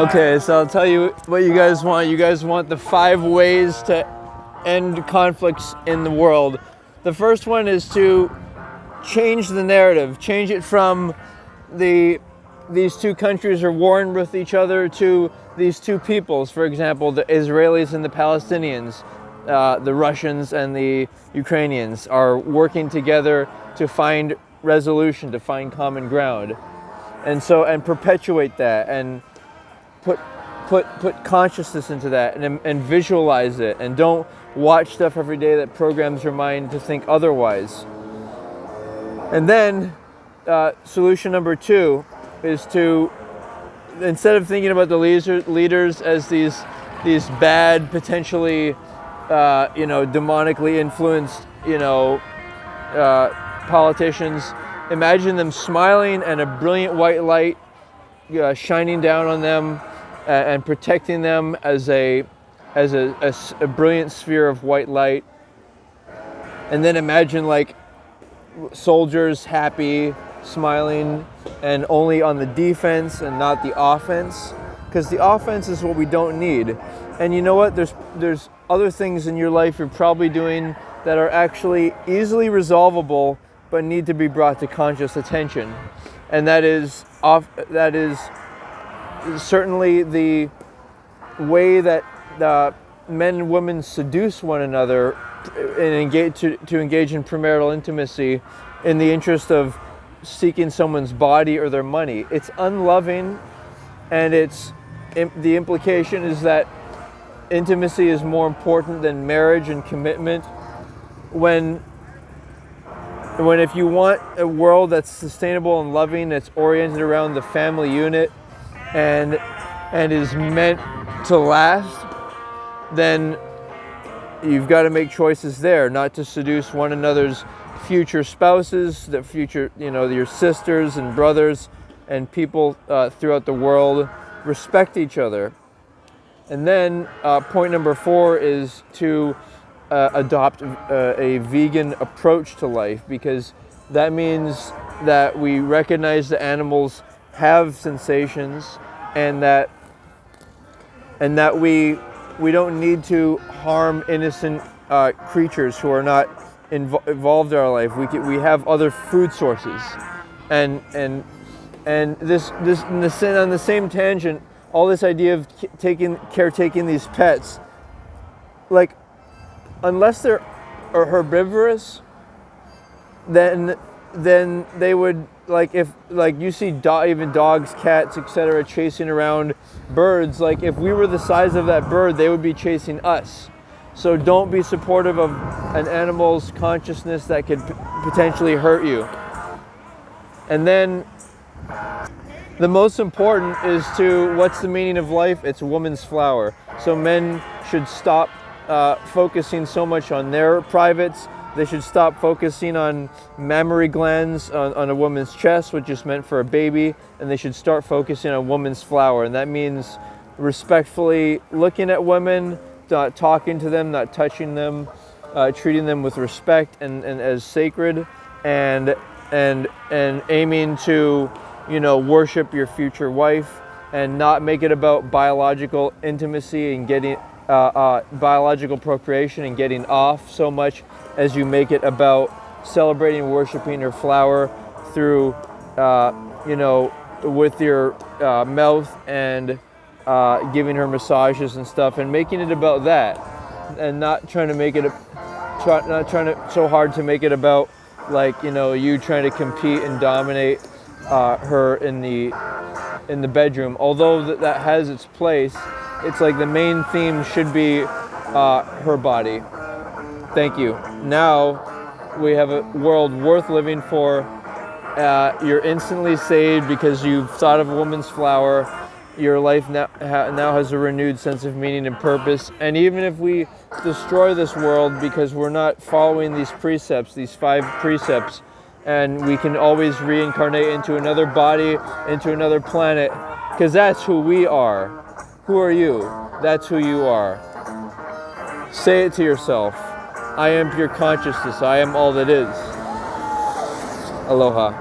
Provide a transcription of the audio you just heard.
Okay, so I'll tell you what you guys want. You guys want the 5 ways to end conflicts in the world. The first one is to change the narrative. Change it from these two countries are warring with each other to these two peoples. For example, the Israelis and the Palestinians, the Russians and the Ukrainians are working together to find resolution, to find common ground. And perpetuate that and put consciousness into that and visualize it, and don't watch stuff every day that programs your mind to think otherwise. And then solution number 2 is to, instead of thinking about the leaders as these bad, potentially demonically influenced politicians, imagine them smiling and a brilliant white light shining down on them and protecting them as a brilliant sphere of white light. And then imagine like soldiers happy, smiling, and only on the defense and not the offense, because the offense is what we don't need. And you know what, there's other things in your life you're probably doing that are actually easily resolvable but need to be brought to conscious attention. And that is certainly the way that men and women seduce one another and engage in premarital intimacy in the interest of seeking someone's body or their money. It's unloving, and the implication is that intimacy is more important than marriage and commitment. When if you want a world that's sustainable and loving, that's oriented around the family unit and is meant to last, then you've got to make choices there, not to seduce one another's future spouses, the future, your sisters and brothers and people throughout the world. Respect each other. And then point number 4 is to adopt a vegan approach to life, because that means that we recognize that animals have sensations, and that we don't need to harm innocent creatures who are not involved in our life. We have other food sources, and this on the same tangent, all this idea of caretaking these pets, like, unless they're herbivorous, then they would, like, if like you see even dogs, cats, etc. chasing around birds, like if we were the size of that bird, they would be chasing us. So don't be supportive of an animal's consciousness that could potentially hurt you. And then the most important is what's the meaning of life? It's a woman's flower. So men should stop focusing so much on their privates. They should stop focusing on mammary glands on a woman's chest, which is meant for a baby, and they should start focusing on woman's flower. And that means respectfully looking at women, not talking to them, not touching them, treating them with respect and as sacred, and aiming to worship your future wife, and not make it about biological intimacy and getting biological procreation and getting off so much as you make it about celebrating, worshiping her flower through, with your mouth and giving her massages and stuff, and making it about that, and not trying to so hard to make it about, like, you trying to compete and dominate her in the bedroom. Although that has its place, it's like the main theme should be her body. Thank you. Now we have a world worth living for. You're instantly saved because you've thought of a woman's flower. Your life now has a renewed sense of meaning and purpose. And even if we destroy this world because we're not following these precepts, these 5 precepts, and we can always reincarnate into another body, into another planet, because that's who we are. Who are you? That's who you are. Say it to yourself. I am pure consciousness. I am all that is. Aloha.